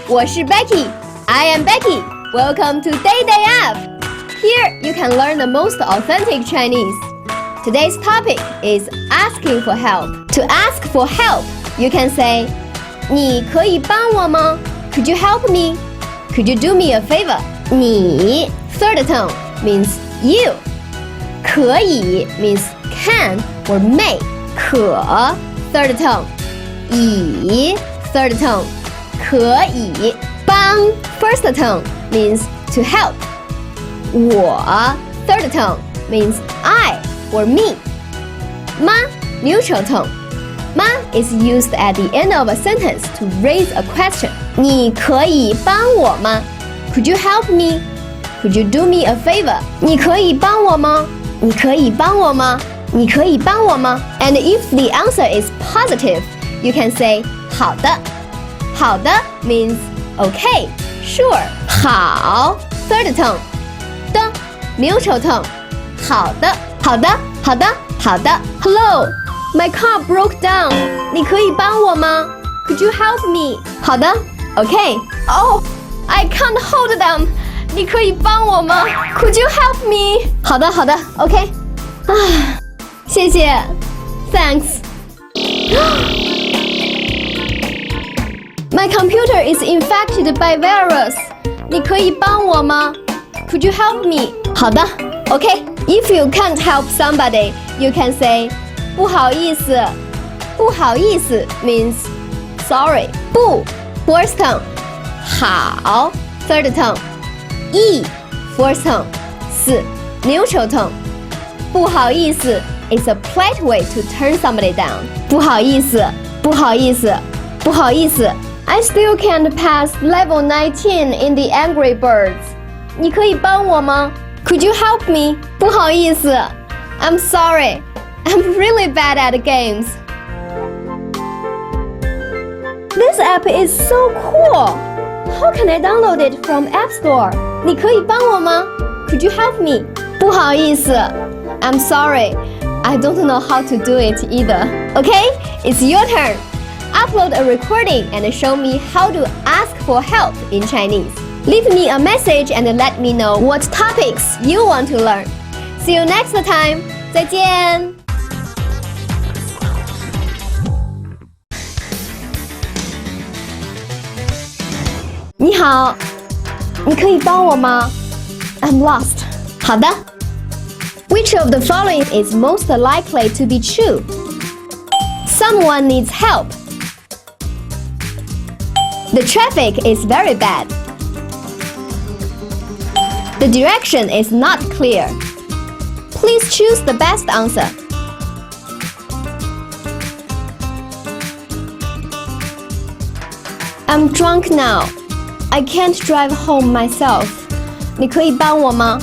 我是 Becky. I am Becky. Welcome to Day App. Here you can learn the most authentic Chinese. Today's topic is asking for help. To ask for help, you can say, 你可以帮我吗? Could you help me? Could you do me a favor? 你 third tone means you. 可以 means can or may. 可 third tone. 以 third tone. 可以帮 first tone means to help. 我 third tone means I or me. 吗 neutral tone. 吗 is used at the end of a sentence to raise a question. 你可以帮我吗? Could you help me? Could you do me a favor? 你可以帮我吗? 你可以帮我吗? 你可以帮我吗? And if the answer is positive, you can say 好的. 好的 means okay, sure. 好 third tone. 的 neutral tone. 好的，好的，好的，好的。Hello, my car broke down. 你可以帮我吗? Could you help me? 好的 okay. Oh, I can't hold them. 你可以帮我吗? Could you help me? 好的，好的 okay. 谢谢 Thanks. My computer is infected by virus. 你可以帮我吗? Could you help me? 好的 okay. If you can't help somebody, you can say 不好意思。不好意思 means sorry. 不 fourth tone. 好 third tone. 意 fourth tone. 四 neutral tone. 不好意思 is a polite way to turn somebody down. 不好意思，不好意思，不好意思。I still can't pass level 19 in the Angry Birds. 你可以帮我吗? Could you help me? 不好意思 I'm sorry. I'm really bad at games. This app is so cool. How can I download it from App Store? 你可以帮我吗? Could you help me? 不好意思 I'm sorry. I don't know how to do it either. Okay, it's your turn. Upload a recording and show me how to ask for help in Chinese. Leave me a message and let me know what topics you want to learn. See you next time. 再见。你好，你可以帮我吗? I'm lost. 好的。Which of the following is most likely to be true? Someone needs help. The traffic is very bad. The direction is not clear. Please choose the best answer. I'm drunk now. I can't drive home myself. 你可以帮我吗?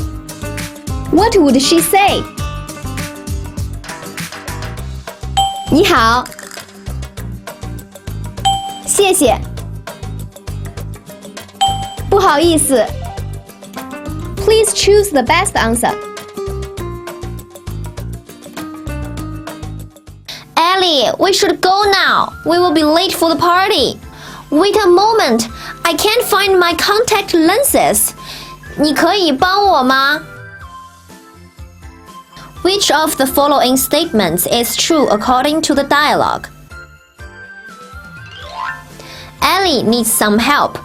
What would she say? 你好，谢谢，不好意思。Please choose the best answer. Ellie, we should go now. We will be late for the party. Wait a moment. I can't find my contact lenses. 你可以帮我吗? Which of the following statements is true according to the dialogue? Ellie needs some help.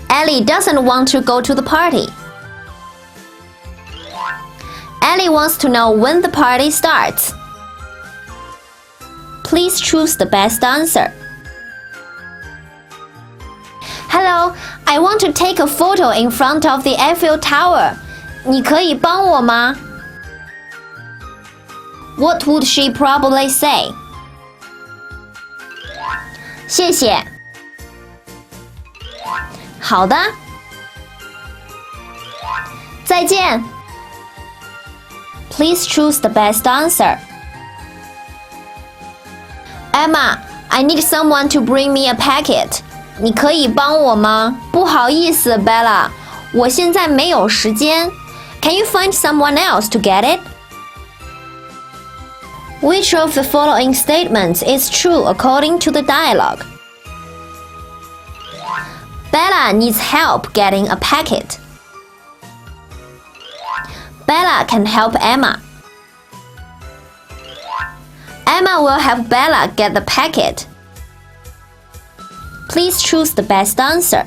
Ellie doesn't want to go to the party. Ellie wants to know when the party starts. Please choose the best answer. Hello, I want to take a photo in front of the Eiffel Tower. 你可以帮我吗? What would she probably say? 谢谢。好的。再见。Please choose the best answer. Emma, I need someone to bring me a packet. 你可以帮我吗? 不好意思 Bella, 我现在没有时间。Can you find someone else to get it? Which of the following statements is true according to the dialogue? Bella needs help getting a packet. Bella can help Emma. Emma will help Bella get the packet. Please choose the best answer.